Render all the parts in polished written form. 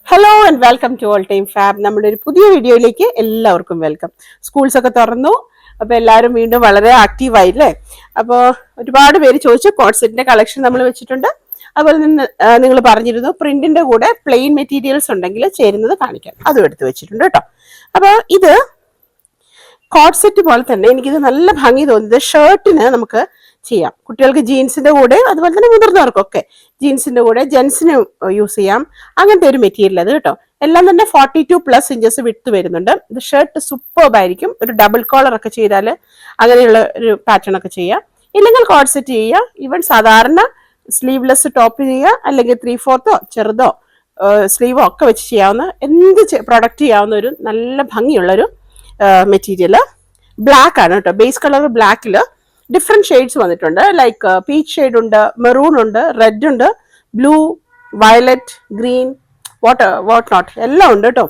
Hello and welcome to all time fab. നമ്മുടെ ഒരു പുതിയ വീഡിയോയിലേക്ക് എല്ലാവർക്കും വെൽക്കം. സ്കൂൾസ് ഒക്കെ തുറന്നു, അപ്പോൾ എല്ലാവരും വീണ്ടും വളരെ ആക്റ്റീവായില്ലേ. അപ്പോൾ ഒരുപാട് പേര് ചോദിച്ചു കോഡ് സെറ്റിന്റെ കളക്ഷൻ നമ്മൾ വെച്ചിട്ടുണ്ട്. അതുപോലെ തന്നെ നിങ്ങൾ പറഞ്ഞിരുന്നു പ്രിന്റിന്റെ കൂടെ പ്ലെയിൻ മെറ്റീരിയൽസ് ഉണ്ടെങ്കിൽ ചേരുന്നത് കാണിക്കാം, അതും എടുത്ത് വെച്ചിട്ടുണ്ട് കേട്ടോ. അപ്പോൾ ഇത് കോഡ് സെറ്റ് പോലെ തന്നെ എനിക്കിത് നല്ല ഭംഗി തോന്നിയത് ഷർട്ടിന് നമുക്ക് ചെയ്യാം. കുട്ടികൾക്ക് ജീൻസിന്റെ കൂടെ അതുപോലെ തന്നെ മുതിർന്നവർക്കൊക്കെ ജീൻസിന്റെ കൂടെ ജെൻസിന് യൂസ് ചെയ്യാം. അങ്ങനത്തെ ഒരു മെറ്റീരിയൽ അത് കേട്ടോ. എല്ലാം തന്നെ 42+ ഇഞ്ചസ് വിട്ട് വരുന്നുണ്ട്. ഇത് ഷർട്ട് സൂപ്പർബ് ആയിരിക്കും. ഒരു ഡബിൾ കോളർ ഒക്കെ ചെയ്താൽ അങ്ങനെയുള്ള ഒരു പാറ്റേൺ ഒക്കെ ചെയ്യാം. ഇല്ലെങ്കിൽ കോഡ് സെറ്റ് ചെയ്യുക. ഈവൻ സാധാരണ സ്ലീവ്ലെസ് ടോപ്പ് ചെയ്യുക, അല്ലെങ്കിൽ 3/4 ചെറുതോ സ്ലീവോ ഒക്കെ വെച്ച് ചെയ്യാവുന്ന എന്ത് പ്രൊഡക്റ്റ് ചെയ്യാവുന്ന ഒരു നല്ല ഭംഗിയുള്ളൊരു മെറ്റീരിയൽ. ബ്ലാക്ക് ആണ് കേട്ടോ. ബേസ് കളർ ബ്ലാക്കിൽ ഡിഫറെന്റ് ഷെയ്ഡ്സ് വന്നിട്ടുണ്ട്. ലൈക്ക് പീച്ച് ഷെയ്ഡ് ഉണ്ട്, മെറൂൺ ഉണ്ട്, റെഡ് ഉണ്ട്, blue, violet, green, what not എല്ലാം ഉണ്ട് കേട്ടോ.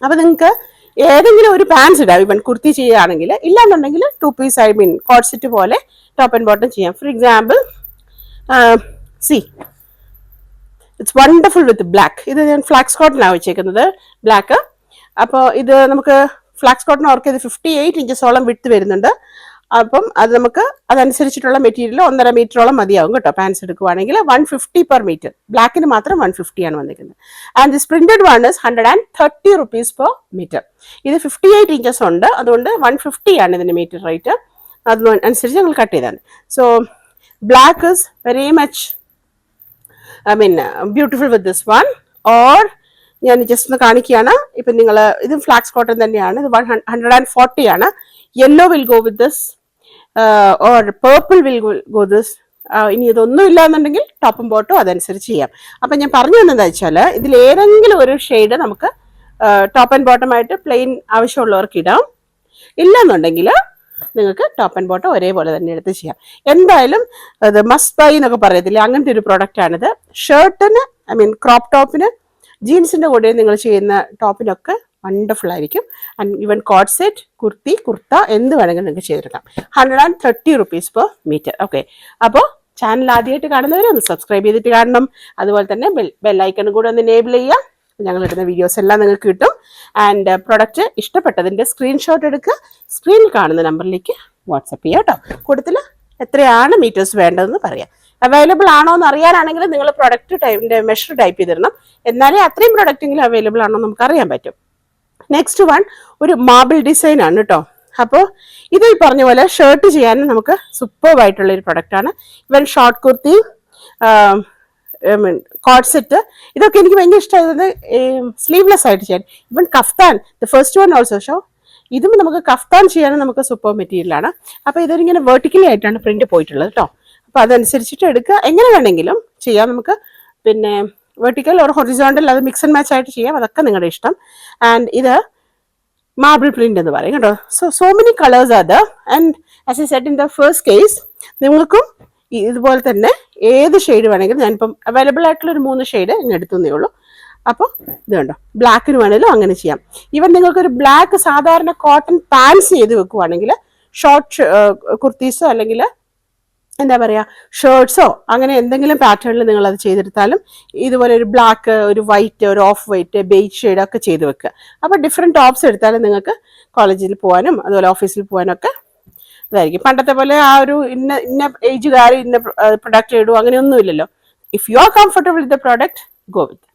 അപ്പൊ നിങ്ങൾക്ക് ഏതെങ്കിലും ഒരു പാൻസ് ഇടാം. ഇവൻ കുർത്തി ചെയ്യുകയാണെങ്കിൽ, ഇല്ലാന്നുണ്ടെങ്കിൽ 2 പീസ് കോഡ് സെറ്റ് പോലെ ടോപ്പ് ആൻഡ് ബോട്ടം ചെയ്യാം. For example C it's wonderful with black. ഇത് ഞാൻ ഫ്ലാക്സ് കോട്ടനാണ് വെച്ചേക്കുന്നത് ബ്ലാക്ക്. അപ്പോൾ ഇത് നമുക്ക് ഫ്ലാക്സ് കോട്ടൺ ഓർക്ക് ഇത് 58 ഇഞ്ചസോളം വിട്ട് വരുന്നുണ്ട്. അപ്പം അത് നമുക്ക് അതനുസരിച്ചിട്ടുള്ള മെറ്റീരിയൽ 1.5 മീറ്ററോളം മതിയാവും കേട്ടോ. പാൻസ് എടുക്കുവാണെങ്കിൽ 150 പെർ മീറ്റർ. ബ്ലാക്കിന് മാത്രം 150 ആണ് വന്നിരിക്കുന്നത്. And this printed one is 130 rupees per metre. ഇത് 58 ഇഞ്ചസ് ഉണ്ട്, അതുകൊണ്ട് 150 ആണ് ഇതിന്റെ മീറ്റർ റേറ്റ്. അതിനനുസരിച്ച് ഞങ്ങൾ കട്ട് ചെയ്താണ്. So black is very much beautiful with this one. Or ഞാൻ ജസ്റ്റ് ഒന്ന് കാണിക്കുകയാണ്. ഇപ്പം നിങ്ങൾ ഇത് ഫ്ലാക്സ് കോട്ടൺ തന്നെയാണ്. ഇത് 140 ആണ്. Yellow will go with this, or purple will go this. ഇനി ഇതൊന്നും ഇല്ല എന്നുണ്ടെങ്കിൽ ടോപ്പും ബോട്ടും അതനുസരിച്ച് ചെയ്യാം. അപ്പം ഞാൻ പറഞ്ഞു തന്നെന്താ വെച്ചാൽ, ഇതിൽ ഏതെങ്കിലും ഒരു ഷെയ്ഡ് നമുക്ക് ടോപ്പ് ആൻഡ് ബോട്ടം ആയിട്ട് പ്ലെയിൻ ആവശ്യമുള്ളവർക്ക് ഇടാം. ഇല്ലെന്നുണ്ടെങ്കിൽ നിങ്ങൾക്ക് ടോപ്പ് ആൻഡ് ബോട്ടം ഒരേപോലെ തന്നെ എടുത്ത് ചെയ്യാം. എന്തായാലും അത് മസ്റ്റ് ബൈ എന്നൊക്കെ പറയത്തില്ലേ, അങ്ങനത്തെ ഒരു പ്രൊഡക്റ്റ് ആണിത്. ഷർട്ടിന് ക്രോപ്പ് ടോപ്പിന്, ജീൻസിന്റെ കൂടെ നിങ്ങൾ ചെയ്യുന്ന ടോപ്പിനൊക്കെ വണ്ടർഫുൾ ആയിരിക്കും. And even code set, kurti, kurta എന്ത് വേണമെങ്കിലും നിങ്ങൾക്ക് ചെയ്തെടുക്കാം. 130 rupees പെർ മീറ്റർ. ഓക്കെ, അപ്പോൾ ചാനൽ ആദ്യമായിട്ട് കാണുന്നവരെ ഒന്ന് സബ്സ്ക്രൈബ് ചെയ്തിട്ട് കാണണം. അതുപോലെ തന്നെ ബെല്ലൈക്കണും കൂടെ ഒന്ന് എനേബിൾ ചെയ്യുക. ഞങ്ങൾ ഇടുന്ന വീഡിയോസ് എല്ലാം നിങ്ങൾക്ക് കിട്ടും. ആൻഡ് പ്രൊഡക്റ്റ് ഇഷ്ടപ്പെട്ടതിന്റെ സ്ക്രീൻഷോട്ട് എടുക്കുക, സ്ക്രീനിൽ കാണുന്ന നമ്പറിലേക്ക് വാട്സപ്പ് ചെയ്യുക കേട്ടോ. കൂടുതൽ എത്രയാണ് മീറ്റേഴ്സ് വേണ്ടതെന്ന് പറയാം. അവൈലബിൾ ആണോ എന്ന് അറിയാനാണെങ്കിൽ നിങ്ങൾ പ്രൊഡക്റ്റ് ടൈപ്പിന്റെ മെഷർ ടൈപ്പ് ചെയ്തിടണം. എന്നാലേ അത്രയും പ്രൊഡക്റ്റെങ്കിലും അവൈലബിൾ ആണോ നമുക്ക് അറിയാൻ പറ്റും. നെക്സ്റ്റ് വൺ ഒരു മാർബിൾ ഡിസൈൻ ആണ് കേട്ടോ. അപ്പോൾ ഇത് ഈ പറഞ്ഞ പോലെ ഷർട്ട് ചെയ്യാനും നമുക്ക് സൂപ്പർബ് ആയിട്ടുള്ള ഒരു പ്രൊഡക്റ്റ് ആണ്. ഇവൻ ഷോർട്ട് കുർത്തി, കോഡ് സെറ്റ്, ഇതൊക്കെ എനിക്ക് ഭയങ്കര ഇഷ്ടമായത്. സ്ലീവ്ലെസ് ആയിട്ട് ചെയ്യാൻ. ഇവൻ kaftan, the first one also show, ഇതും നമുക്ക് കഫ്താൻ ചെയ്യാനും നമുക്ക് സൂപ്പർ മെറ്റീരിയലാണ്. അപ്പോൾ ഇതൊരിങ്ങനെ വെർട്ടിക്കലി ആയിട്ടാണ് പ്രിന്റ് പോയിട്ടുള്ളത് കേട്ടോ. അപ്പോൾ അതനുസരിച്ചിട്ട് എടുക്കുക. എങ്ങനെ വേണമെങ്കിലും ചെയ്യാം നമുക്ക്. പിന്നെ വെർട്ടിക്കൽ ഓർ ഹൊറിസോണ്ടൽ, അത് മിക്സ് ആൻഡ് മാച്ച് ആയിട്ട് ചെയ്യാം. അതൊക്കെ നിങ്ങളുടെ ഇഷ്ടം. ആൻഡ് ഇത് മാർബിൾ പ്രിന്റ് എന്ന് പറയും കേട്ടോ. So many colours are there. And as A set in the first case, നിങ്ങൾക്കും ഇതുപോലെ തന്നെ ഏത് ഷെയ്ഡ് വേണമെങ്കിലും, ഞാനിപ്പം അവൈലബിൾ ആയിട്ടുള്ള ഒരു 3 ഷെയ്ഡ് ഇങ്ങനെ എടുത്തേ ഉള്ളൂ. അപ്പോൾ ഇത് കണ്ടോ, ബ്ലാക്കിന് വേണമെങ്കിലും അങ്ങനെ ചെയ്യാം. ഈവൻ നിങ്ങൾക്കൊരു ബ്ലാക്ക് സാധാരണ കോട്ടൺ പാൻസ് ചെയ്ത് വെക്കുവാണെങ്കിൽ, ഷോർട്ട് കുർത്തീസോ അല്ലെങ്കിൽ എന്താ പറയുക ഷർട്ട്സോ അങ്ങനെ എന്തെങ്കിലും പാറ്റേണിൽ നിങ്ങൾ അത് ചെയ്തെടുത്താലും, ഇതുപോലെ ഒരു ബ്ലാക്ക്, ഒരു വൈറ്റ്, ഒരു ഓഫ് വൈറ്റ്, ബേജ് ഷെയ്ഡ് ഒക്കെ ചെയ്ത് വെക്കുക. അപ്പോൾ ഡിഫറെൻറ്റ് ടോപ്സ് എടുത്താലും നിങ്ങൾക്ക് കോളേജിൽ പോകാനും അതുപോലെ ഓഫീസിൽ പോകാനും ഒക്കെ ഇതായിരിക്കും. പണ്ടത്തെ പോലെ ആ ഒരു ഇന്ന ഏജുകാർ ഇന്ന പ്രൊഡക്റ്റ് ഇടും അങ്ങനെയൊന്നും ഇല്ലല്ലോ. If you are comfortable with the product, go with.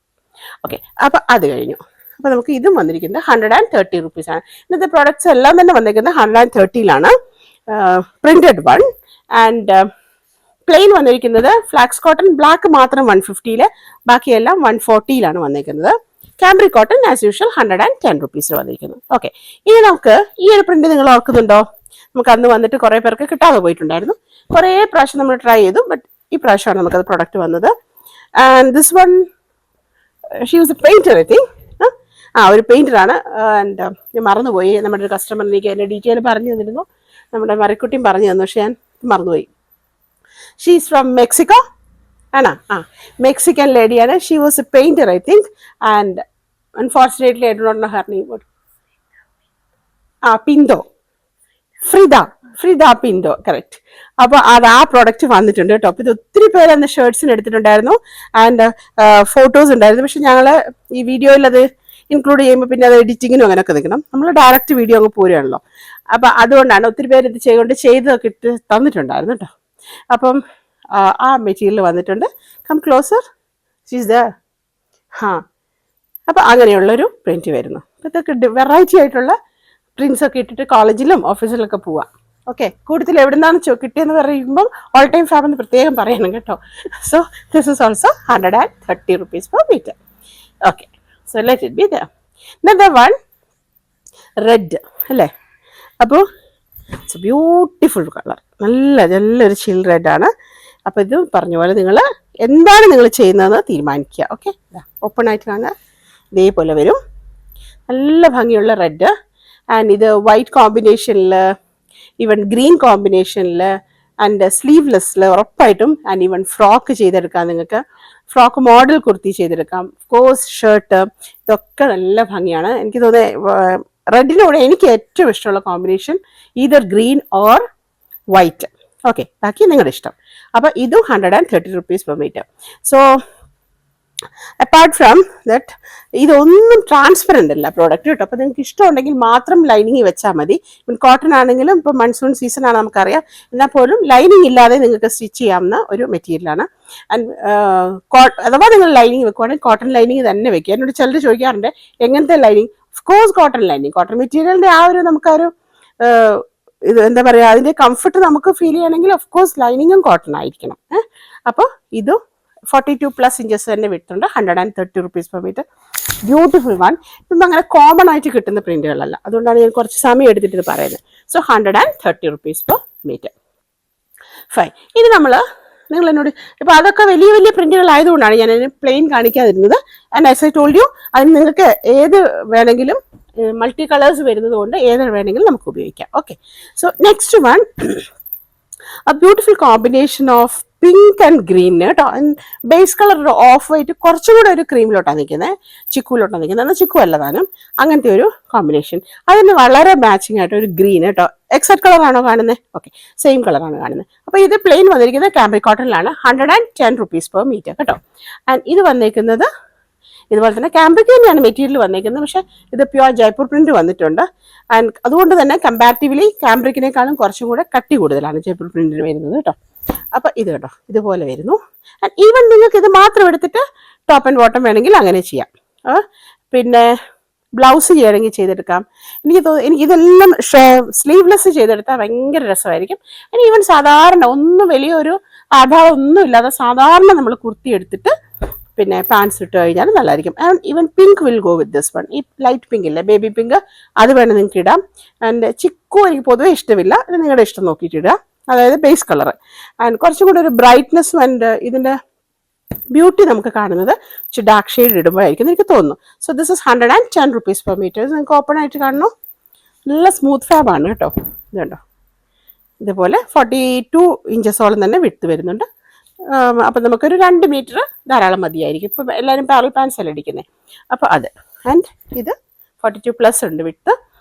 Okay, അപ്പം അത് കഴിഞ്ഞു. അപ്പോൾ നമുക്ക് ഇതും വന്നിരിക്കുന്നത് 130 rupees ആണ്. ഇന്നത്തെ പ്രോഡക്ട്സ് എല്ലാം തന്നെ വന്നിരിക്കുന്നത് 130 പ്രിന്റഡ് വൺ. ആൻഡ് പ്ലെയിൻ വന്നിരിക്കുന്നത് ഫ്ലാക്സ് കോട്ടൺ ബ്ലാക്ക് മാത്രം 150, ബാക്കിയെല്ലാം 140 വന്നിരിക്കുന്നത്. Cambric cotton as usual 110 rupees വന്നിരിക്കുന്നു. ഓക്കെ, ഇനി നമുക്ക് ഈ ഒരു പ്രിന്റ് നിങ്ങൾ ഓർക്കുന്നുണ്ടോ? നമുക്ക് അന്ന് വന്നിട്ട് കുറേ പേർക്ക് കിട്ടാതെ പോയിട്ടുണ്ടായിരുന്നു. കുറേ പ്രാവശ്യം നമ്മൾ ട്രൈ ചെയ്തു, ബട്ട് ഈ പ്രാവശ്യമാണ് നമുക്കത് പ്രൊഡക്റ്റ് വന്നത്. And this one, she was a painter I think. ഒരു പെയിന്ററാണ്. ആൻഡ് ഞാൻ മറന്നുപോയി. നമ്മുടെ ഒരു കസ്റ്റമറിലേക്ക് അതിൻ്റെ ഡീറ്റെയിൽ പറഞ്ഞു തന്നിരുന്നു. നമ്മുടെ മറിക്കുട്ടിയും പറഞ്ഞു തന്നു, പക്ഷെ ഞാൻ മറന്നുപോയി. ഷീ ഈസ് ഫ്രം മെക്സിക്കോ ആണോ? മെക്സിക്കൻ ലേഡിയാണ്. She was a painter I think. And unfortunately I do not know her name. Pinto, Frida Pindo correct. അപ്പൊ അത് ആ പ്രോഡക്റ്റ് വന്നിട്ടുണ്ട് കേട്ടോ. അപ്പൊ ഇത് ഒത്തിരി പേര് അന്ന് ഷർട്ട്സിന് എടുത്തിട്ടുണ്ടായിരുന്നു ആൻഡ് ഫോട്ടോസ് ഉണ്ടായിരുന്നു. പക്ഷെ ഞങ്ങള് ഈ വീഡിയോയിൽ അത് ഇൻക്ലൂഡ് ചെയ്യുമ്പോൾ പിന്നെ അത് എഡിറ്റിങ്ങിനും അങ്ങനെയൊക്കെ നിൽക്കണം. നമ്മൾ ഡയറക്റ്റ് വീഡിയോ അങ്ങ് പോരുകയാണല്ലോ. അപ്പൊ അതുകൊണ്ടാണ് ഒത്തിരി പേര് ഇത് ചെയ്തൊക്കെ ഇട്ട് തന്നിട്ടുണ്ടായിരുന്നു കേട്ടോ. അപ്പം ആ മെറ്റീരിയൽ വന്നിട്ടുണ്ട്. കം ക്ലോസർ ഷീസ് ദ അപ്പൊ അങ്ങനെയുള്ളൊരു പ്രിന്റ് വരുന്നു. അപ്പൊ ഇതൊക്കെ വെറൈറ്റി ആയിട്ടുള്ള പ്രിന്റ്സ് ഒക്കെ ഇട്ടിട്ട് കോളേജിലും ഓഫീസിലൊക്കെ പോവാം. ഓക്കെ, കൂടുതൽ എവിടെ നിന്നാണ് കിട്ടിയെന്ന് പറയുമ്പോൾ ഓൾ ടൈം ഫാബ് എന്ന് പ്രത്യേകം പറയണം കേട്ടോ. So this is also 130 rupees per meter. Okay, so let it be the one red അല്ലേ. അപ്പോൾ ഇറ്റ്സ് ബ്യൂട്ടിഫുൾ കളർ, നല്ലൊരു ചിൽ റെഡാണ്. അപ്പോൾ ഇത് പറഞ്ഞ പോലെ നിങ്ങൾ എന്താണ് നിങ്ങൾ ചെയ്യുന്നതെന്ന് തീരുമാനിക്കുക. ഓക്കെ, ഓപ്പൺ ആയിട്ട് കാണുക, ഇതേപോലെ വരും. നല്ല ഭംഗിയുള്ള റെഡ് ആൻഡ് ഇത് വൈറ്റ് കോമ്പിനേഷനിൽ, ഈവൻ ഗ്രീൻ കോമ്പിനേഷനിൽ ആൻഡ് സ്ലീവ്ലെസ്സിൽ ഉറപ്പായിട്ടും. ആൻഡ് ഈവൻ ഫ്രോക്ക് ചെയ്തെടുക്കാം, നിങ്ങൾക്ക് ഫ്രോക്ക് മോഡൽ കുർത്തി ചെയ്തെടുക്കാം, കോഴ്സ് ഷർട്ട്, ഇതൊക്കെ നല്ല ഭംഗിയാണ്. എനിക്ക് തോന്നുന്നത് റെഡിനോട് എനിക്ക് ഏറ്റവും ഇഷ്ടമുള്ള combination either green or white. Okay, ബാക്കി നിങ്ങളുടെ ഇഷ്ടം. അപ്പൊ ഇതും 130 rupees per meter. So apart from that ഇതൊന്നും ട്രാൻസ്പെറൻ്റ് അല്ല പ്രോഡക്റ്റ് കേട്ടോ. അപ്പോൾ നിങ്ങൾക്ക് ഇഷ്ടമുണ്ടെങ്കിൽ മാത്രം ലൈനിങ് വെച്ചാൽ മതി. കോട്ടൺ ആണെങ്കിലും ഇപ്പോൾ മൺസൂൺ സീസൺ ആണ് നമുക്കറിയാം, എന്നാൽ പോലും ലൈനിങ് ഇല്ലാതെ നിങ്ങൾക്ക് സ്റ്റിച്ച് ചെയ്യാവുന്ന ഒരു മെറ്റീരിയലാണ്. ആൻഡ് അഥവാ നിങ്ങൾ ലൈനിങ് വെക്കുവാണെങ്കിൽ കോട്ടൺ ലൈനിങ് തന്നെ വെക്കുക. എന്നോട് ചിലർ ചോദിക്കാറുണ്ട് എങ്ങനത്തെ lining. Of course cotton lining, cotton മെറ്റീരിയലിൻ്റെ ആ ഒരു നമുക്കൊരു ഇത് എന്താ പറയുക, അതിൻ്റെ കംഫർട്ട് നമുക്ക് ഫീൽ ചെയ്യണമെങ്കിൽ ഓഫ് കോഴ്സ് ലൈനിങ്ങും കോട്ടൺ ആയിരിക്കണം. അപ്പോൾ ഇതും 42+ inches തന്നെ വിട്ടുണ്ട്. 130 rupees per meter. Beautiful one. ഇതൊന്നും അങ്ങനെ കോമൺ ആയിട്ട് കിട്ടുന്ന പ്രിന്റുകളല്ല, അതുകൊണ്ടാണ് ഞാൻ കുറച്ച് സമയം എടുത്തിട്ട് ഇത് പറയുന്നത്. So 130 rupees per meter. Fine. ഇനി നിങ്ങൾ എന്നോട് ഇപ്പൊ അതൊക്കെ വലിയ വലിയ പ്രിന്റുകൾ ആയതുകൊണ്ടാണ് ഞാൻ അതിന് പ്ലെയിൻ കാണിക്കാതിരുന്നത്. And as I told you, അതിന് നിങ്ങൾക്ക് ഏത് വേണമെങ്കിലും മൾട്ടി കളേഴ്സ് വരുന്നത് കൊണ്ട് ഏത് വേണമെങ്കിലും നമുക്ക് ഉപയോഗിക്കാം. Okay, so next one a beautiful combination of pink and green കേട്ടോ. ബേസ് കളർ ഓഫ് വൈറ്റ് കുറച്ചും കൂടെ ഒരു ക്രീമിലോട്ടാണ് നിൽക്കുന്നത്, ചിക്കുവിലോട്ടാണ് നിൽക്കുന്നത്. എന്നാൽ ചിക്കു അല്ല താനും, അങ്ങനത്തെ ഒരു കോമ്പിനേഷൻ. അതിന് വളരെ മാച്ചിങ് ആയിട്ട് ഒരു ഗ്രീൻ കേട്ടോ. എക്സാക്ട് കളറാണോ കാണുന്നത്? ഓക്കെ, സെയിം കളറാണ് കാണുന്നത്. അപ്പോൾ ഇത് പ്ലെയിൻ വന്നിരിക്കുന്നത് കാംബ്രിക് കോട്ടണിലാണ്. 110 rupees per meter കേട്ടോ. ആൻഡ് ഇത് വന്നേക്കുന്നത് ഇതുപോലെ തന്നെ കാംബ്രിക് തന്നെയാണ് മെറ്റീരിയൽ വന്നേക്കുന്നത്, പക്ഷേ ഇത് പ്യുവർ ജയ്പൂർ പ്രിന്റ് വന്നിട്ടുണ്ട്. ആൻഡ് അതുകൊണ്ട് തന്നെ കമ്പാരിറ്റീവ്ലി കാംബ്രിക്കിനേക്കാളും കുറച്ചും കൂടെ കട്ടി കൂടുതലാണ് ജയ്പൂർ പ്രിന്റിന് വരുന്നത് കേട്ടോ. അപ്പൊ ഇത് കേട്ടോ, ഇതുപോലെ വരുന്നു. ആൻഡ് ഈവൻ നിങ്ങൾക്ക് ഇത് മാത്രം എടുത്തിട്ട് ടോപ്പ് ആൻഡ് ബോട്ടം വേണമെങ്കിൽ അങ്ങനെ ചെയ്യാം. പിന്നെ ബ്ലൗസ് ചെയ്യണമെങ്കിൽ ചെയ്തെടുക്കാം. എനിക്ക് ഇതെല്ലാം സ്ലീവ്ലെസ് ചെയ്തെടുത്താൽ ഭയങ്കര രസമായിരിക്കും. ആൻഡ് ഈവൻ സാധാരണ ഒന്നും വലിയൊരു ആഭാവം ഒന്നും ഇല്ലാതെ സാധാരണ നമ്മൾ കുർത്തി എടുത്തിട്ട് പിന്നെ പാൻസ് ഇട്ട് കഴിഞ്ഞാൽ നല്ലതായിരിക്കും. And even pink will go with this one. ഈ ലൈറ്റ് പിങ്ക് ഇല്ലേ, ബേബി പിങ്ക്, അത് വേണം നിങ്ങൾക്ക് ഇടാം. ആൻഡ് ചിക്കു എനിക്ക് പൊതുവെ ഇഷ്ടമില്ല, ഇത് നിങ്ങളുടെ ഇഷ്ടം നോക്കിയിട്ട് ഇടുക. അതായത് ബേസ് കളർ. ആൻഡ് കുറച്ചും കൂടെ ഒരു ബ്രൈറ്റ്നെസ്സും ആൻഡ് ഇതിൻ്റെ ബ്യൂട്ടി നമുക്ക് കാണുന്നത് ഡാർക്ക് ഷെയ്ഡ് ഇടുമ്പോഴായിരിക്കും എനിക്ക് തോന്നുന്നു. So this is 110 rupees per meter. നിങ്ങൾക്ക് ഓപ്പൺ ആയിട്ട് കാണണോ? നല്ല സ്മൂത്ത് ഫാബാണ് കേട്ടോ. ഇതുണ്ടോ, ഇതുപോലെ 42 inches തന്നെ വിട്ട് വരുന്നുണ്ട്. അപ്പം നമുക്കൊരു 2 meter ധാരാളം മതിയായിരിക്കും. ഇപ്പം എല്ലാവരും പാരൽ പാൻസ് അല്ല അടിക്കുന്നത്. അപ്പോൾ അത് ആൻഡ് ഇത് 42+ ഉണ്ട് വിട്ട്.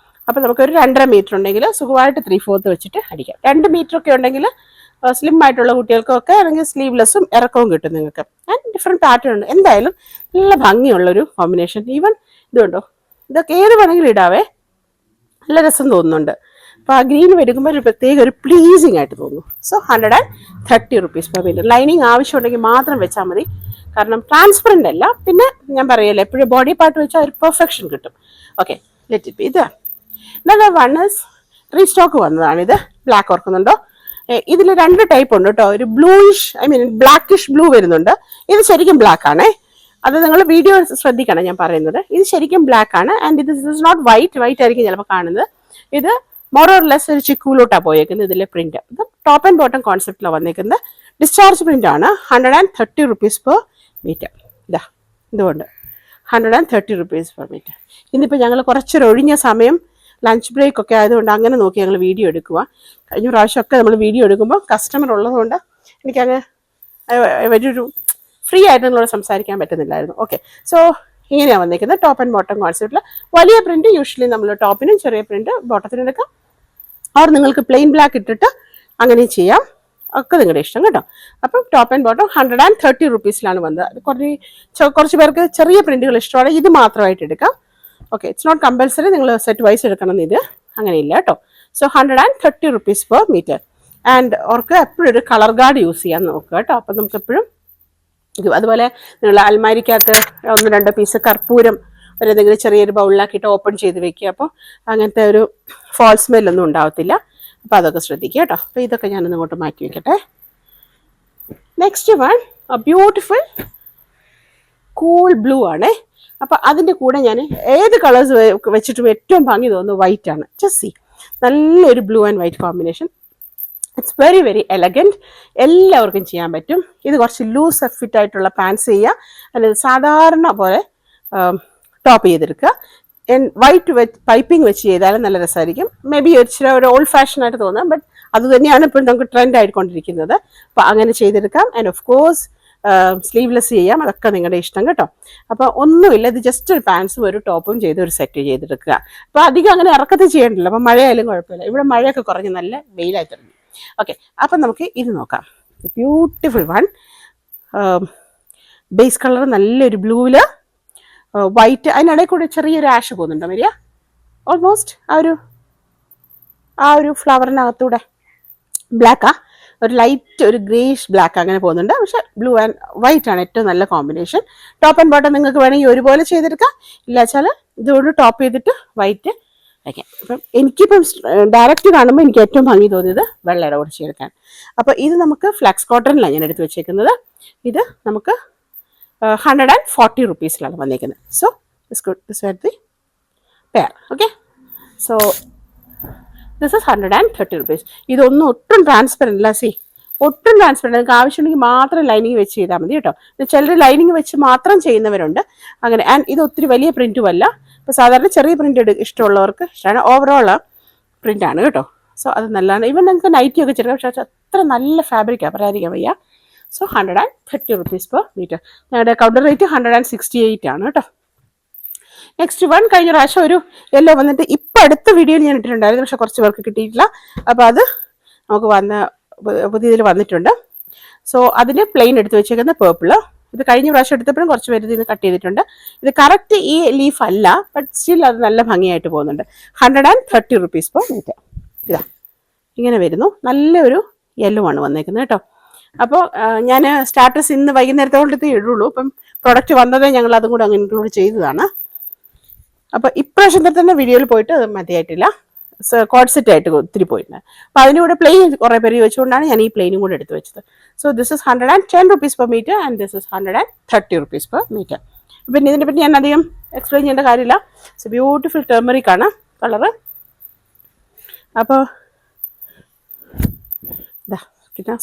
അപ്പോൾ നമുക്കൊരു 2.5 meter ഉണ്ടെങ്കിൽ സുഖമായിട്ട് 3/4 വെച്ചിട്ട് അടിക്കാം. 2 meter ഒക്കെ ഉണ്ടെങ്കിൽ സ്ലിം ആയിട്ടുള്ള കുട്ടികൾക്കൊക്കെ അല്ലെങ്കിൽ സ്ലീവ്ലെസ്സും ഇറക്കവും കിട്ടും നിങ്ങൾക്ക്. ആൻഡ് ഡിഫറെൻറ്റ് പാറ്റേൺ ഉണ്ട്. എന്തായാലും നല്ല ഭംഗിയുള്ളൊരു കോമ്പിനേഷൻ. ഈവൻ ഇതുണ്ടോ, ഇതൊക്കെ ഏത് വേണമെങ്കിലും ഇടാവേ, നല്ല രസം തോന്നുന്നുണ്ട്. അപ്പോൾ ആ ഗ്രീൻ എടുക്കുമ്പോൾ ഒരു പ്രത്യേക ഒരു പ്ലീസിങ് ആയിട്ട് തോന്നുന്നു. So 130 rupees per meter. Lining ആവശ്യമുണ്ടെങ്കിൽ മാത്രം വെച്ചാൽ മതി, കാരണം ട്രാൻസ്പെറൻ്റ് അല്ല. പിന്നെ ഞാൻ പറയല്ലേ, എപ്പോഴും ബോഡി പാർട്ട് വെച്ചാൽ ഒരു പെർഫെക്ഷൻ കിട്ടും. Okay, let it be. ഇത് വൺ ഇസ് റീസ്റ്റോക്ക് വന്നതാണിത്. ബ്ലാക്ക് ഓർക്കുന്നുണ്ടോ? ഇതിൽ 2 ടൈപ്പ് ഉണ്ട് കേട്ടോ. ഒരു ബ്ലൂയിഷ്, ബ്ലാക്കിഷ് ബ്ലൂ വരുന്നുണ്ട്. ഇത് ശരിക്കും ബ്ലാക്ക് ആണേ. അത് നിങ്ങൾ വീഡിയോ ശ്രദ്ധിക്കണം ഞാൻ പറയുന്നത്. ഇത് ശരിക്കും ബ്ലാക്ക് ആണ്. ആൻഡ് ഇത് ഇസ് നോട്ട് വൈറ്റ് ആയിരിക്കും ചിലപ്പോൾ കാണുന്നത്. ഇത് മോർ ഓർ ലെസ് ഒരു ചിക്കൂലോട്ടാണ് പോയേക്കുന്നത് ഇതിലെ പ്രിന്റ്. ഇത് ടോപ്പ് ആൻഡ് ബോട്ടം കോൺസെപ്റ്റിലാണ് വന്നേക്കുന്നത്. ഡിസ്ചാർജ് പ്രിന്റ് ആണ്. 130 rupees per meter. ഇതുകൊണ്ട് 130 rupees per meter. ഇന്നിപ്പോൾ ഞങ്ങൾ കുറച്ചൊരു ഒഴിഞ്ഞ സമയം, ലഞ്ച് ബ്രേക്ക് ഒക്കെ ആയതുകൊണ്ട് അങ്ങനെ നോക്കി ഞങ്ങൾ വീഡിയോ എടുക്കുക. കഴിഞ്ഞ പ്രാവശ്യമൊക്കെ നമ്മൾ വീഡിയോ എടുക്കുമ്പോൾ കസ്റ്റമർ ഉള്ളതുകൊണ്ട് എനിക്കങ്ങ് വലിയൊരു ഫ്രീ ആയിട്ട് നിങ്ങളോട് സംസാരിക്കാൻ പറ്റുന്നില്ലായിരുന്നു. ഓക്കെ, സോ ഇങ്ങനെയാണ് വന്നിരിക്കുന്നത് ടോപ്പ് ആൻഡ് ബോട്ടം കോൺസെപ്റ്റിൽ. വലിയ പ്രിന്റ് യൂഷ്വലി നമ്മൾ ടോപ്പിനും ചെറിയ പ്രിന്റ് ബോട്ടത്തിനും എടുക്കാം. ഓർ നിങ്ങൾക്ക് പ്ലെയിൻ ബ്ലാക്ക് ഇട്ടിട്ട് അങ്ങനെ ചെയ്യാം, ഒക്കെ നിങ്ങളുടെ ഇഷ്ടം കേട്ടോ. അപ്പം ടോപ്പ് ആൻഡ് ബോട്ടം 130 റുപ്പീസിലാണ് വന്നത്. അത് കുറച്ച് പേർക്ക് ചെറിയ പ്രിന്റുകൾ ഇഷ്ടമാണ്, ഇത് മാത്രമായിട്ട് എടുക്കാം. ഓക്കെ, ഇറ്റ്സ് നോട്ട് കമ്പൽസറി നിങ്ങൾ സെറ്റ് വൈസ് എടുക്കണം എന്ന് ഇത് അങ്ങനെയില്ല കേട്ടോ. So 130 rupees per metre. And അവർക്ക് എപ്പോഴും ഒരു കളർ ഗാർഡ് യൂസ് ചെയ്യാൻ നോക്കുക കേട്ടോ. അപ്പം നമുക്ക് എപ്പോഴും അതുപോലെ നിങ്ങൾ അൽമാരിക്കകത്ത് 1-2 പീസ് കർപ്പൂരം ഒരു എന്തെങ്കിലും ചെറിയൊരു ബൗളിലാക്കിയിട്ട് ഓപ്പൺ ചെയ്ത് വെക്കുക. അപ്പോൾ അങ്ങനത്തെ ഒരു ഫോൾ സ്മെല്ലൊന്നും ഉണ്ടാവത്തില്ല. അപ്പോൾ അതൊക്കെ ശ്രദ്ധിക്കുക കേട്ടോ. അപ്പോൾ ഇതൊക്കെ ഞാനൊന്ന് ഇങ്ങോട്ട് മാറ്റി വെക്കട്ടെ. Next one beautiful cool blue ആണേ. അപ്പോൾ അതിൻ്റെ കൂടെ ഞാൻ ഏത് കളേഴ്സ് വെച്ചിട്ടും ഏറ്റവും ഭംഗി തോന്നുന്നു വൈറ്റ് ആണ്. ജസ്റ്റ് സീ, നല്ലൊരു blue and white combination. It's very very elegant, എല്ലാവർക്കും ചെയ്യാൻ പറ്റും. ഇത് കുറച്ച് ലൂസ് ഫിറ്റ് ആയിട്ടുള്ള പാൻസ് ചെയ്യുക, അല്ലെങ്കിൽ സാധാരണ പോലെ ടോപ്പ് ചെയ്തെടുക്കുക. വൈറ്റ് പൈപ്പിംഗ് വെച്ച് ചെയ്താലും നല്ല രസമായിരിക്കും. മേ ബി ഒരു ഓൾഡ് ഫാഷൻ ആയിട്ട് തോന്നാം, ബട്ട് അത് തന്നെയാണ് ഇപ്പോൾ നമുക്ക് ട്രെൻഡ് ആയിക്കൊണ്ടിരിക്കുന്നത്. അപ്പോൾ അങ്ങനെ ചെയ്തെടുക്കാം. ആൻഡ് ഓഫ് കോഴ്സ് സ്ലീവ്ലെസ് ചെയ്യാം, അതൊക്കെ നിങ്ങളുടെ ഇഷ്ടം കേട്ടോ. അപ്പോൾ ഒന്നുമില്ല, ഇത് ജസ്റ്റ് ഒരു പാൻസും ഒരു ടോപ്പും ചെയ്ത് ഒരു സെറ്റ് ചെയ്തെടുക്കുക. അപ്പോൾ അധികം അങ്ങനെ ഇറക്കത്തിൽ ചെയ്യണ്ടല്ലോ, അപ്പോൾ മഴയായാലും കുഴപ്പമില്ല. ഇവിടെ മഴയൊക്കെ കുറഞ്ഞ് നല്ല വെയിലായി തുടങ്ങി. ഓക്കെ, അപ്പം നമുക്ക് ഇത് നോക്കാം. ബ്യൂട്ടിഫുൾ വൺ, ബേസ് കളർ നല്ലൊരു ബ്ലൂവില് വൈറ്റ്, അതിനിടയിൽ കൂടെ ചെറിയൊരു ആഷ് പോകുന്നുണ്ടോ മരിയ? ഓൾമോസ്റ്റ് ആ ഒരു ഫ്ലവറിനകത്തൂടെ ബ്ലാക്കാ, ഒരു ലൈറ്റ് ഒരു ഗ്രേഷ് ബ്ലാക്ക് അങ്ങനെ പോകുന്നുണ്ട്. പക്ഷെ ബ്ലൂ ആൻഡ് വൈറ്റ് ആണ് ഏറ്റവും നല്ല കോമ്പിനേഷൻ. ടോപ്പ് ആൻഡ് ബോട്ടം നിങ്ങൾക്ക് വേണമെങ്കിൽ ഒരുപോലെ ചെയ്തെടുക്കാം, ഇല്ല വെച്ചാൽ ഇതുകൊണ്ട് ടോപ്പ് ചെയ്തിട്ട് വൈറ്റ് വയ്ക്കാം. അപ്പം എനിക്കിപ്പം ഡയറക്റ്റ് കാണുമ്പോൾ എനിക്ക് ഏറ്റവും ഭംഗി തോന്നിയത് വെള്ളയുടെ കൂടെ ചെയ്തെടുക്കാൻ. അപ്പോൾ ഇത് നമുക്ക് ഫ്ലാക്സ് കോട്ടണിലാണ് ഞാൻ എടുത്ത് വെച്ചേക്കുന്നത്. ഇത് നമുക്ക് 140 റുപ്പീസിലാണ് വന്നേക്കുന്നത്. So this where the pair. Okay, so this is 130 rupees. ഇതൊന്നും ഒട്ടും ട്രാൻസ്പെറൻ്റ് അല്ല. സി, ഒട്ടും ട്രാൻസ്പെറൻ്റ്. നിങ്ങൾക്ക് ആവശ്യമുണ്ടെങ്കിൽ മാത്രം ലൈനിങ് വെച്ച് ചെയ്താൽ മതി കേട്ടോ. ചിലർ ലൈനിങ് വെച്ച് മാത്രം ചെയ്യുന്നവരുണ്ട് അങ്ങനെ. ആൻഡ് ഇത് ഒത്തിരി വലിയ പ്രിൻറ്റും അല്ല. ഇപ്പോൾ സാധാരണ ചെറിയ പ്രിൻ്റ് ഇഷ്ടമുള്ളവർക്ക് ഇഷ്ടമാണ്. ഓവറോൾ പ്രിൻ്റാണ് കേട്ടോ. സോ അത് നല്ലതാണ്. ഈവൻ നിങ്ങൾക്ക് നൈറ്റി ഒക്കെ ചെറുക്കാം, പക്ഷേ അത്ര നല്ല ഫാബ്രിക്കാണ്, പറയാതിരിക്കാൻ വയ്യ. So 130 rupees per metre. ഞങ്ങളുടെ കൗണ്ടർ റേറ്റ് 168 ആണ് കേട്ടോ. നെക്സ്റ്റ് വൺ, കഴിഞ്ഞ പ്രാവശ്യം ഒരു യെല്ലോ വന്നിട്ട് ഇപ്പം അടുത്ത വീഡിയോയിൽ ഞാൻ ഇട്ടിട്ടുണ്ടായിരുന്നു, പക്ഷെ കുറച്ച് പേർക്ക് കിട്ടിയിട്ടില്ല. അപ്പോൾ അത് നമുക്ക് പുതിയതിൽ വന്നിട്ടുണ്ട്. സോ അതിന് പ്ലെയിൻ എടുത്ത് വെച്ചേക്കുന്ന പേർപ്പിള്. ഇത് കഴിഞ്ഞ പ്രാവശ്യം എടുത്തപ്പോഴും കുറച്ച് പേര് ഇതിന് കട്ട് ചെയ്തിട്ടുണ്ട്. ഇത് കറക്റ്റ് ഈ ലീഫ് അല്ല, ബട്ട് സ്റ്റിൽ അത് നല്ല ഭംഗിയായിട്ട് പോകുന്നുണ്ട്. 130 റുപ്പീസ് പെർ മീറ്റർ. ഇതാ ഇങ്ങനെ വരുന്നു. നല്ലൊരു യെല്ലോ ആണ് വന്നേക്കുന്നത് കേട്ടോ. അപ്പോൾ ഞാൻ സ്റ്റാറ്റസ് ഇന്ന് വൈകുന്നേരത്തോടത്ത് ഇടുള്ളൂ. അപ്പം പ്രൊഡക്റ്റ് വന്നതേ ഞങ്ങൾ അതും കൂടെ അങ്ങ് ഇൻക്ലൂഡ് ചെയ്തതാണ്. അപ്പോൾ ഇപ്രാവശ്യത്തെ തന്നെ വീഡിയോയിൽ പോയിട്ട് അത് മതിയായിട്ടില്ല, കോഡ് സെറ്റ് ആയിട്ട് ഒത്തിരി പോയിട്ടുണ്ട്. അപ്പോൾ അതിൻ്റെ കൂടെ പ്ലെയിൻ കുറേ പേര് ചോദിച്ചുകൊണ്ടാണ് ഞാൻ ഈ പ്ലെയിനും കൂടെ എടുത്ത് വെച്ചത്. So this is 110 rupees per metre and this is 130 rupees per metre. പിന്നെ ഇതിനെ പറ്റി ഞാൻ അധികം എക്സ്പ്ലെയിൻ ചെയ്യേണ്ട കാര്യമില്ല. ഇറ്റ്സ് ബ്യൂട്ടിഫുൾ ടെർമറിക് ആണ് കളറ്. അപ്പോൾ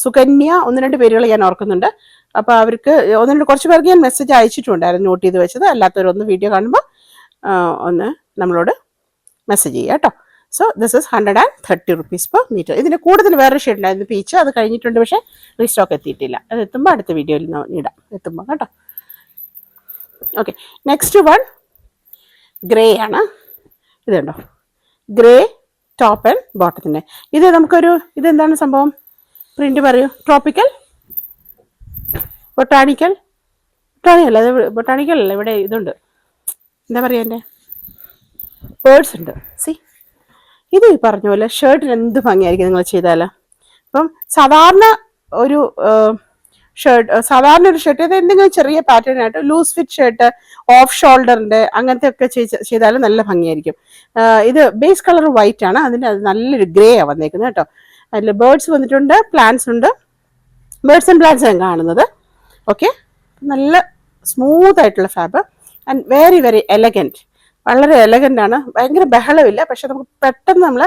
സുകന്യ 1-2 പേരുകൾ ഞാൻ ഓർക്കുന്നുണ്ട്. അപ്പോൾ അവർക്ക് 1-2 കുറച്ച് പേർക്ക് ഞാൻ മെസ്സേജ് അയച്ചിട്ടുണ്ടായിരുന്നു, നോട്ട് ചെയ്ത് വെച്ചത്. അല്ലാത്തവരൊന്ന് വീഡിയോ കാണുമ്പോൾ ഒന്ന് നമ്മളോട് മെസ്സേജ് ചെയ്യുക കേട്ടോ. So this is 130 rupees per metre. ഇതിന് കൂടുതൽ വേറെ ഷെയ്ഡ് ഉണ്ടായിരുന്നു, പീച്ച്. അത് കഴിഞ്ഞിട്ടുണ്ട്, പക്ഷേ റീസ്റ്റോക്ക് എത്തിയിട്ടില്ല. അത് എത്തുമ്പോൾ അടുത്ത വീഡിയോയിൽ ഇടാം, എത്തുമ്പോൾ കേട്ടോ. ഓക്കെ, നെക്സ്റ്റ് വൺ ഗ്രേ ആണ്. ഇതുണ്ടോ, ഗ്രേ ടോപ്പ് ആൻഡ് ബോട്ടത്തിൻ്റെ. ഇത് നമുക്കൊരു ഇതെന്താണ് സംഭവം, പ്രിന്റ് പറയൂ. ട്രോപ്പിക്കൽ, ബൊട്ടാണിക്കൽ അല്ല, ഇത് ബൊട്ടാണിക്കൽ അല്ല. ഇവിടെ ഇതുണ്ട്, എന്താ പറയുക, എൻ്റെ ബേർഡ്സ് ഉണ്ട്. സി, ഇത് ഈ പറഞ്ഞ പോലെ ഷർട്ടിന് എന്ത് ഭംഗിയായിരിക്കും നിങ്ങൾ ചെയ്താൽ. അപ്പം സാധാരണ ഒരു ഷർട്ട് അത് എന്തെങ്കിലും ചെറിയ പാറ്റേൺ ആയിട്ട് ലൂസ് ഫിറ്റ് ഷർട്ട്, ഓഫ് ഷോൾഡറിൻ്റെ അങ്ങനത്തെ ഒക്കെ ചെയ്താലും നല്ല ഭംഗിയായിരിക്കും. ഇത് ബേസ് കളർ വൈറ്റ് ആണ്, അതിൻ്റെ അത് നല്ലൊരു ഗ്രേ ആണ് വന്നേക്കുന്നത് കേട്ടോ. അതിൽ ബേർഡ്സ് വന്നിട്ടുണ്ട്, പ്ലാന്റ്സ് ഉണ്ട്. ബേർഡ്സ് ആൻഡ് പ്ലാന്റ്സ് ആണ് കാണുന്നത്. ഓക്കെ, നല്ല സ്മൂത്ത് ആയിട്ടുള്ള fab and very very elegant. വളരെ എലഗൻ്റ് ആണ്, ഭയങ്കര ബഹളമില്ല. പക്ഷെ നമുക്ക് പെട്ടെന്ന് നമ്മൾ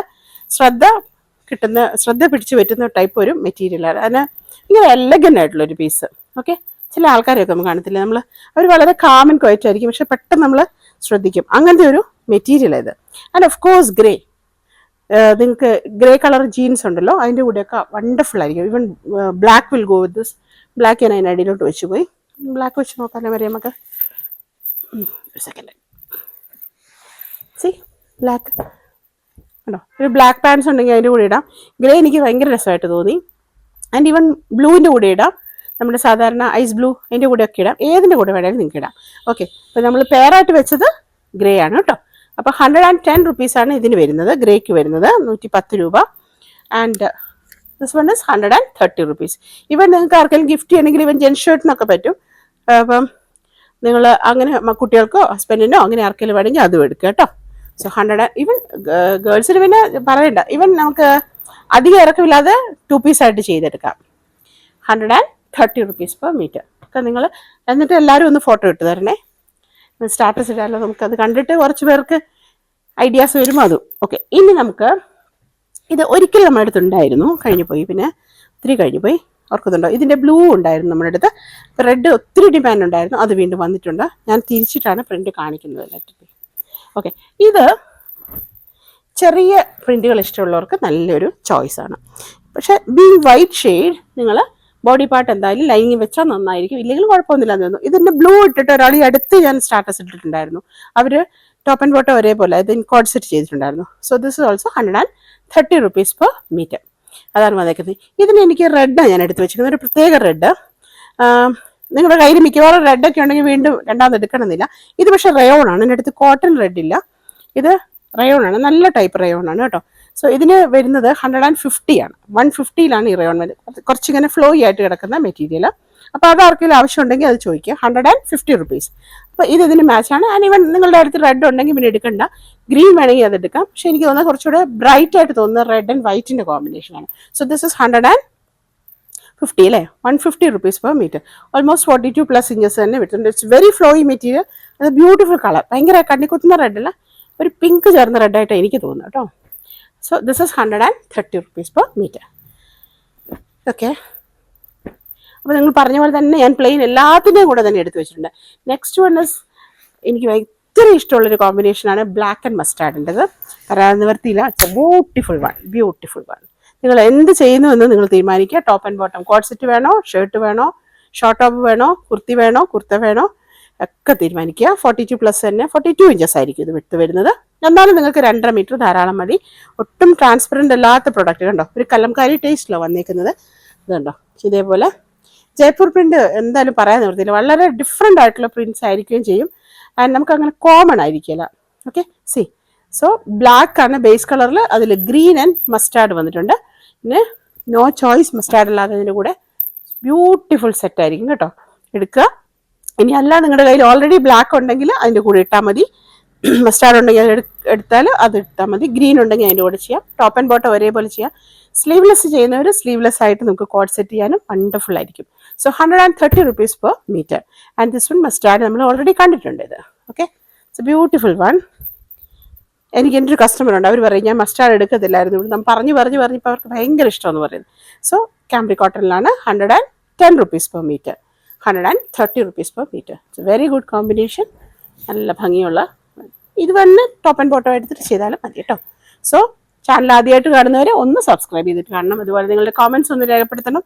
ശ്രദ്ധ പിടിച്ച് പറ്റുന്ന ടൈപ്പ് ഒരു മെറ്റീരിയലാണ്. അതിന് ഇങ്ങനെ എലഗൻ്റ് ആയിട്ടുള്ളൊരു പീസ്. ഓക്കെ, ചില ആൾക്കാരെയൊക്കെ നമുക്ക് കാണത്തില്ല, അവർ വളരെ കാം ആൻഡ് ക്വയറ്റ് ആയിരിക്കും, പക്ഷെ പെട്ടെന്ന് നമ്മൾ ശ്രദ്ധിക്കും. അങ്ങനത്തെ ഒരു മെറ്റീരിയൽ ഇത്. ആൻഡ് ഓഫ് കോഴ്സ് ഗ്രേ, നിങ്ങൾക്ക് ഗ്രേ കളർ ജീൻസ് ഉണ്ടല്ലോ, അതിൻ്റെ കൂടെയൊക്കെ വണ്ടർഫുൾ ആയിരിക്കും. Even black will go with this. Black ഞാൻ അതിൻ്റെ അടിയിലോട്ട് വെച്ച് പോയി. ബ്ലാക്ക് വെച്ച് നോക്കാമല്ലേ വരെ നമുക്ക്. ഒരു സെക്കൻഡ്. സി, ബ്ലാക്ക് കണ്ടോ, ഒരു ബ്ലാക്ക് പാൻസ് ഉണ്ടെങ്കിൽ അതിൻ്റെ കൂടെ ഇടാം. ഗ്രേ എനിക്ക് ഭയങ്കര രസമായിട്ട് തോന്നി. ആൻഡ് ഈവൻ ബ്ലൂവിൻ്റെ കൂടെ ഇടാം, നമ്മുടെ സാധാരണ ഐസ് ബ്ലൂ അതിൻ്റെ കൂടെ ഒക്കെ ഇടാം, ഏതിൻ്റെ കൂടെ വേണമെങ്കിലും നിങ്ങൾക്ക് ഇടാം. ഓക്കെ, അപ്പോൾ നമ്മൾ പെയറായിട്ട് വെച്ചത് ഗ്രേ ആണ് കേട്ടോ. അപ്പോൾ 110 റുപ്പീസാണ് ഇതിന് വരുന്നത്, ഗ്രേക്ക് വരുന്നത് 110 രൂപ. And this one is 130 rupees. ഇവൻ നിങ്ങൾക്ക് ആർക്കെങ്കിലും ഗിഫ്റ്റ് ചെയ്യണമെങ്കിൽ ഇവൻ ജെൻ ഷർട്ടിനൊക്കെ പറ്റും. അപ്പം നിങ്ങൾ അങ്ങനെ കുട്ടികൾക്കോ ഹസ്ബൻഡിനോ അങ്ങനെ ആർക്കെങ്കിലും വേണമെങ്കിൽ അതും എടുക്കുക കേട്ടോ. സോ 100, ഈവൻ ഗേൾസിന് പിന്നെ പറയണ്ട, ഈവൻ നമുക്ക് അധികം ഇറക്കമില്ലാതെ 2 പീസായിട്ട് ചെയ്തെടുക്കാം. 130 റുപ്പീസ് പെർ മീറ്റർ ഒക്കെ നിങ്ങൾ. എന്നിട്ട് എല്ലാവരും ഒന്ന് ഫോട്ടോ ഇട്ട് തരണേ, സ്റ്റാറ്റസ് ഇടാമല്ലോ, നമുക്കത് കണ്ടിട്ട് കുറച്ച് പേർക്ക് ഐഡിയാസ് വരുമ്പോൾ അതും. ഓക്കെ, ഇനി നമുക്ക് ഇത് ഒരിക്കൽ നമ്മുടെ അടുത്തുണ്ടായിരുന്നു, കഴിഞ്ഞു പോയി, പിന്നെ ഒത്തിരി കഴിഞ്ഞു പോയി, ഓർക്കുന്നുണ്ടോ? ഇതിൻ്റെ ബ്ലൂ ഉണ്ടായിരുന്നു നമ്മുടെ അടുത്ത്, റെഡ് ഒത്തിരി ഡിമാൻഡ് ഉണ്ടായിരുന്നു, അത് വീണ്ടും വന്നിട്ടുണ്ട്. ഞാൻ തിരിച്ചിട്ടാണ് പ്രിന്റ് കാണിക്കുന്നത്. ഓക്കെ, ഇത് ചെറിയ പ്രിന്റുകൾ ഇഷ്ടമുള്ളവർക്ക് നല്ലൊരു ചോയ്സാണ്. പക്ഷേ വൈറ്റ് ഷെയ്ഡ് നിങ്ങൾ ബോഡി പാർട്ട് എന്തായാലും ലൈനിങ് വെച്ചാൽ നന്നായിരിക്കും, ഇല്ലെങ്കിലും കുഴപ്പമൊന്നുമില്ല എന്ന് തോന്നുന്നു. ഇതിൻ്റെ ബ്ലൂ ഇട്ടിട്ട് ഒരാൾ ഈ അടുത്ത് ഞാൻ സ്റ്റാറ്റസ് ഇട്ടിട്ടുണ്ടായിരുന്നു, അവർ ടോപ്പ് ആൻഡ് ബോട്ടം ഒരേപോലെ ഇത് കോഡ് സെറ്റ് ചെയ്തിട്ടുണ്ടായിരുന്നു. So this is also 130 rupees per metre. അതാണ് വന്നേക്കുന്നത്. ഇതിന് എനിക്ക് റെഡാണ് ഞാൻ എടുത്ത് വെച്ചിരിക്കുന്നത്, ഒരു പ്രത്യേക റെഡ്. നിങ്ങളുടെ കയ്യിൽ മിക്കവാറും റെഡൊക്കെ ഉണ്ടെങ്കിൽ വീണ്ടും രണ്ടാമത് എടുക്കണമെന്നില്ല. ഇത് പക്ഷേ റയോണാണ്, എൻ്റെ അടുത്ത് കോട്ടൺ റെഡ് ഇല്ല, ഇത് റയോണാണ്, നല്ല ടൈപ്പ് റയോണാണ് കേട്ടോ. സോ ഇതിന് വരുന്നത് 150 ആണ്, 150ലാണ് ഈ റയോൺ വരുന്നത്, കുറച്ചിങ്ങനെ ഫ്ലോയി ആയിട്ട് കിടക്കുന്ന മെറ്റീരിയൽ. അപ്പോൾ അത് ആർക്കെങ്കിലും ആവശ്യമുണ്ടെങ്കിൽ അത് ചോദിക്കുക. 150 റുപ്പീസ്. അപ്പോൾ ഇതിന് മാച്ചാണ്. ആൻഡ് ഈവൻ നിങ്ങളുടെ അടുത്ത് റെഡ് ഉണ്ടെങ്കിൽ പിന്നെ എടുക്കണ്ട, ഗ്രീൻ വേണമെങ്കിൽ അത് എടുക്കാം. പക്ഷെ എനിക്ക് തോന്നുന്നത് കുറച്ചുകൂടെ ബ്രൈറ്റ് ആയിട്ട് തോന്നുന്ന റെഡ് ആൻഡ് വൈറ്റിൻ്റെ കോമ്പിനേഷനാണ്. സോ ദിസ് ഇസ് 150 അല്ലേ, 150 rupees per metre. Almost 42+ inches തന്നെ വരുന്നുണ്ട്. ഇറ്റ്സ് വെരി ഫ്ലോയി മെറ്റീരിയൽ, അത് ബ്യൂട്ടിഫുൾ കളർ, ഭയങ്കര കണ്ണിക്കുത്തുന്ന റെഡല്ല, ഒരു പിങ്ക് ചേർന്ന റെഡായിട്ട് എനിക്ക് തോന്നുന്നു കേട്ടോ. So this is 130 rupees per metre. Okay, അപ്പോൾ നിങ്ങൾ പറഞ്ഞ പോലെ തന്നെ ഞാൻ പ്ലെയിൻ എല്ലാത്തിൻ്റെയും കൂടെ തന്നെ എടുത്തു വെച്ചിട്ടുണ്ട്. നെക്സ്റ്റ് വൺ ഇസ് എനിക്ക് ഭയങ്കര ഇഷ്ടമുള്ളൊരു കോമ്പിനേഷനാണ് ബ്ലാക്ക് ആൻഡ് മസ്റ്റാർഡിൻ്റെത്. പറയാൻ നിവർത്തിയില്ല, it's a beautiful one, beautiful one. നിങ്ങൾ എന്ത് ചെയ്യുന്നു എന്ന് നിങ്ങൾ തീരുമാനിക്കുക. Top and bottom code set വേണോ, ഷർട്ട് വേണോ, ഷോർട്ട് ടോപ്പ് വേണോ, കുർത്തി വേണോ, കുർത്ത വേണോ ഒക്കെ തീരുമാനിക്കുക. 42+ തന്നെ, 42 ഇഞ്ചസ് ആയിരിക്കും ഇത് വിട്ട് വരുന്നത്. എന്നാലും നിങ്ങൾക്ക് 2.5 മീറ്റർ ധാരാളം മതി. ഒട്ടും ട്രാൻസ്പെറൻ്റ് അല്ലാത്ത പ്രൊഡക്റ്റ് കണ്ടോ, ഒരു കലംകാരി ടേസ്റ്റിലാണ് വന്നേക്കുന്നത്. ഇതുണ്ടോ, ഇതേപോലെ ജയ്പൂർ പ്രിന്റ് എന്തായാലും പറയാൻ നിർത്തിയില്ല, വളരെ ഡിഫറെൻ്റ് ആയിട്ടുള്ള പ്രിന്റ്സ് ആയിരിക്കുകയും ചെയ്യും. ആൻഡ് നമുക്ക് അങ്ങനെ കോമൺ ആയിരിക്കില്ല. ഓക്കെ, സി സോ ബ്ലാക്ക് ആണ് ബേസ് കളറിൽ, അതിൽ ഗ്രീൻ ആൻഡ് മസ്റ്റാർഡ് വന്നിട്ടുണ്ട്. പിന്നെ നോ ചോയ്സ് മസ്റ്റാർഡ് അല്ലാതെ ഇതിൻ്റെ കൂടെ ബ്യൂട്ടിഫുൾ സെറ്റ് ആയിരിക്കും കേട്ടോ, എടുക്കുക. ഇനി അല്ല നിങ്ങളുടെ കയ്യിൽ ഓൾറെഡി ബ്ലാക്ക് ഉണ്ടെങ്കിൽ അതിൻ്റെ കൂടെ ഇട്ടാൽ മതി, മസ്റ്റാർഡ് ഉണ്ടെങ്കിൽ അത് എടുത്താൽ അത് ഇട്ടാൽ മതി, ഗ്രീൻ ഉണ്ടെങ്കിൽ അതിൻ്റെ കൂടെ ചെയ്യാം, ടോപ്പ് ആൻഡ് ബോട്ടം ഒരേപോലെ ചെയ്യാം. സ്ലീവ്ലെസ് ചെയ്യുന്നവർ സ്ലീവ്ലെസ് ആയിട്ട് നമുക്ക് കോഡ് സെറ്റ് ചെയ്യാനും വണ്ടർഫുൾ ആയിരിക്കും. So 130 rupees per metre. And this one mustard നമ്മൾ ഓൾറെഡി കണ്ടിട്ടുണ്ട് ഇത്. Okay, it's a beautiful one. എനിക്ക് എൻ്റെ ഒരു കസ്റ്റമർ ഉണ്ട്, അവർ പറയും ഞാൻ മസ്റ്റാർഡ് എടുക്കത്തില്ലായിരുന്നു, ഇവിടെ നമ്മൾ പറഞ്ഞപ്പോൾ അവർക്ക് ഭയങ്കര ഇഷ്ടമെന്ന് പറയുന്നത്. സോ ക്യാമ്പ്രി കോട്ടണിലാണ് 110 rupees per metre, 130 rupees per metre. It's a very good combination, നല്ല ഭംഗിയുള്ള. ഇത് വന്ന് ടോപ്പ് ആൻഡ് ബോട്ടം എടുത്തിട്ട് ചെയ്താലും മതി കേട്ടോ. സോ ചാനൽ ആദ്യമായിട്ട് കാണുന്നവരെ ഒന്ന് സബ്സ്ക്രൈബ് ചെയ്തിട്ട് കാണണം. അതുപോലെ നിങ്ങളുടെ കമൻസ് ഒന്ന് രേഖപ്പെടുത്തണം,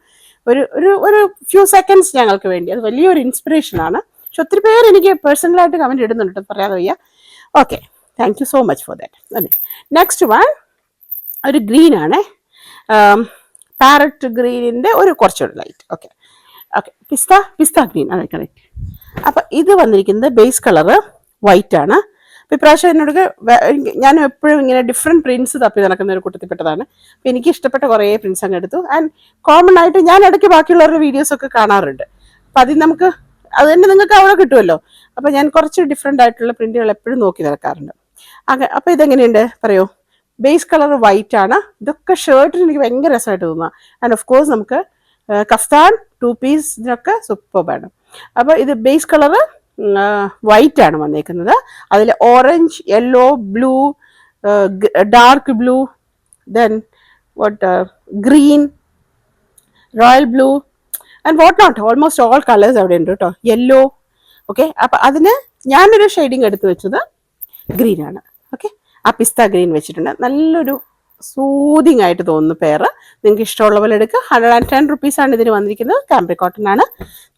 ഒരു ഫ്യൂ സെക്കൻഡ്സ് ഞങ്ങൾക്ക് വേണ്ടി. അത് വലിയൊരു ഇൻസ്പിറേഷനാണ്. പക്ഷെ ഒത്തിരി പേര് എനിക്ക് പേഴ്സണലായിട്ട് കമൻറ്റ് ഇടുന്നുണ്ട്, പറയാതെ വയ്യ. Okay, thank you so much for that. അതെ, നെക്സ്റ്റ് വൺ ഒരു ഗ്രീൻ ആണ്, പാരറ്റ് ഗ്രീനിൻ്റെ ഒരു കുറച്ചുകൂടി ലൈറ്റ്. ഓക്കെ, പിസ്ത ഗ്രീൻ, അതെ കറക്റ്റ്. അപ്പം ഇത് വന്നിരിക്കുന്നത് ബേസ് കളറ് വൈറ്റ് ആണ്. അപ്പോൾ ഇപ്രാവശ്യം എന്നോട് ഞാൻ എപ്പോഴും ഇങ്ങനെ ഡിഫറെൻറ്റ് പ്രിൻറ്റ്സ് തപ്പി നടക്കുന്ന ഒരു കൂട്ടത്തിൽപ്പെട്ടതാണ്. അപ്പോൾ എനിക്ക് ഇഷ്ടപ്പെട്ട കുറേ പ്രിൻറ്റ്സ് അങ്ങ് എടുത്തു. ആൻഡ് കോമൺ ആയിട്ട് ഞാൻ ഇടയ്ക്ക് ബാക്കിയുള്ളവരുടെ വീഡിയോസൊക്കെ കാണാറുണ്ട്. അപ്പോൾ അതിൽ നമുക്ക് അത് തന്നെ നിങ്ങൾക്ക് അവിടെ കിട്ടുമല്ലോ. അപ്പോൾ ഞാൻ കുറച്ച് ഡിഫറെൻ്റ് ആയിട്ടുള്ള പ്രിൻറ്റുകൾ എപ്പോഴും നോക്കി നടക്കാറുണ്ട്. അപ്പോൾ ഇതെങ്ങനെയുണ്ട് പറയോ? ബേസ് കളർ വൈറ്റ് ആണ്. ഇതൊക്കെ ഷർട്ടിന് എനിക്ക് ഭയങ്കര രസമായിട്ട് തോന്നുക. ആൻഡ് ഓഫ് കോഴ്സ് നമുക്ക് കഫ്താൻ 2 പീസ് ഇതിനൊക്കെ സൂപ്പർബാണ്. അപ്പോൾ ഇത് ബേസ് കളറ് വൈറ്റ് ആണ് വന്നേക്കുന്നത്. അതിൽ orange, yellow, blue, dark blue, then green, royal blue and what not, almost all colours അവിടെ ഉണ്ട് കേട്ടോ. യെല്ലോ. ഓക്കെ, അപ്പം അതിന് ഞാനൊരു ഷെയ്ഡിങ് എടുത്ത് വെച്ചത് ഗ്രീൻ ആണ്. ഓക്കെ, ആ പിസ്ത ഗ്രീൻ വെച്ചിട്ടുണ്ട്. നല്ലൊരു സൂതിങ് ആയിട്ട് തോന്നുന്നു പെയർ. നിങ്ങൾക്ക് ഇഷ്ടമുള്ള പോലെ എടുക്കുക. 110 റുപ്പീസാണ് ഇതിന് വന്നിരിക്കുന്നത്. ക്യാമ്പ്രി കോട്ടൺ ആണ്.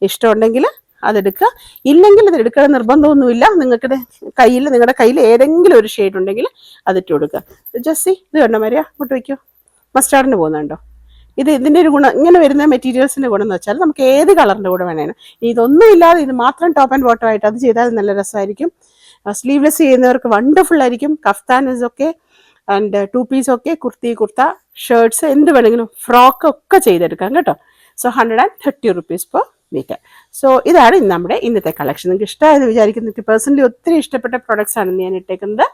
ഇഷ്ടമുണ്ടെങ്കിൽ അതെടുക്കുക. ഇല്ലെങ്കിൽ ഇത് എടുക്കണം നിർബന്ധമൊന്നുമില്ല. നിങ്ങളുടെ കയ്യിൽ ഏതെങ്കിലും ഒരു ഷെയ്ഡ് ഉണ്ടെങ്കിൽ അതിട്ട് കൊടുക്കുക. ജസ്റ്റ് ഇത് കണ്ടോ മരിയ, അങ്ങോട്ട് വയ്ക്കോ. മസ്റ്റാർഡിന് പോകുന്നുണ്ടോ? ഇതിൻ്റെ ഒരു ഗുണം, ഇങ്ങനെ വരുന്ന മെറ്റീരിയൽസിൻ്റെ ഗുണം എന്ന് വെച്ചാൽ നമുക്ക് ഏത് കളറിൻ്റെ കൂടെ വേണേലും, ഇതൊന്നും ഇല്ലാതെ ഇത് മാത്രം ടോപ്പ് ആൻഡ് ബോട്ടം ആയിട്ട് അത് ചെയ്താൽ നല്ല രസമായിരിക്കും. സ്ലീവ്ലെസ് ചെയ്യുന്നവർക്ക് വണ്ടർഫുൾ ആയിരിക്കും. കഫ്താൻസ് ഒക്കെ ആൻഡ് 2 പീസ് ഒക്കെ, കുർത്ത, ഷർട്ട്സ്, എന്ത് വേണമെങ്കിലും ഫ്രോക്ക് ഒക്കെ ചെയ്തെടുക്കാം കേട്ടോ. So 130 rupees per meter. So ഇതാണ് നമ്മുടെ ഇന്നത്തെ കളക്ഷൻ. നിങ്ങൾക്ക് ഇഷ്ടമായെന്ന് വിചാരിക്കുന്നു. എനിക്ക് പേഴ്സണലി ഒത്തിരി ഇഷ്ടപ്പെട്ട പ്രൊഡക്ട്സ് ആണ് ഞാൻ ഇട്ടേക്കുന്നത്.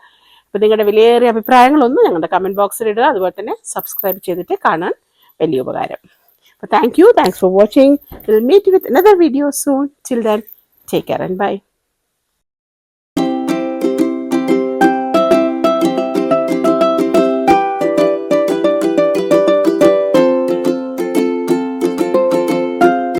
അപ്പോൾ നിങ്ങളുടെ വിലയേറിയ അഭിപ്രായങ്ങളൊന്നും ഞങ്ങളുടെ കമൻറ്റ് ബോക്സിൽ ഇടുക. അതുപോലെ തന്നെ സബ്സ്ക്രൈബ് ചെയ്തിട്ട് കാണാൻ വലിയ ഉപകാരം. അപ്പോൾ thanks for watching. We'll meet with another video soon. Till then, take care and bye.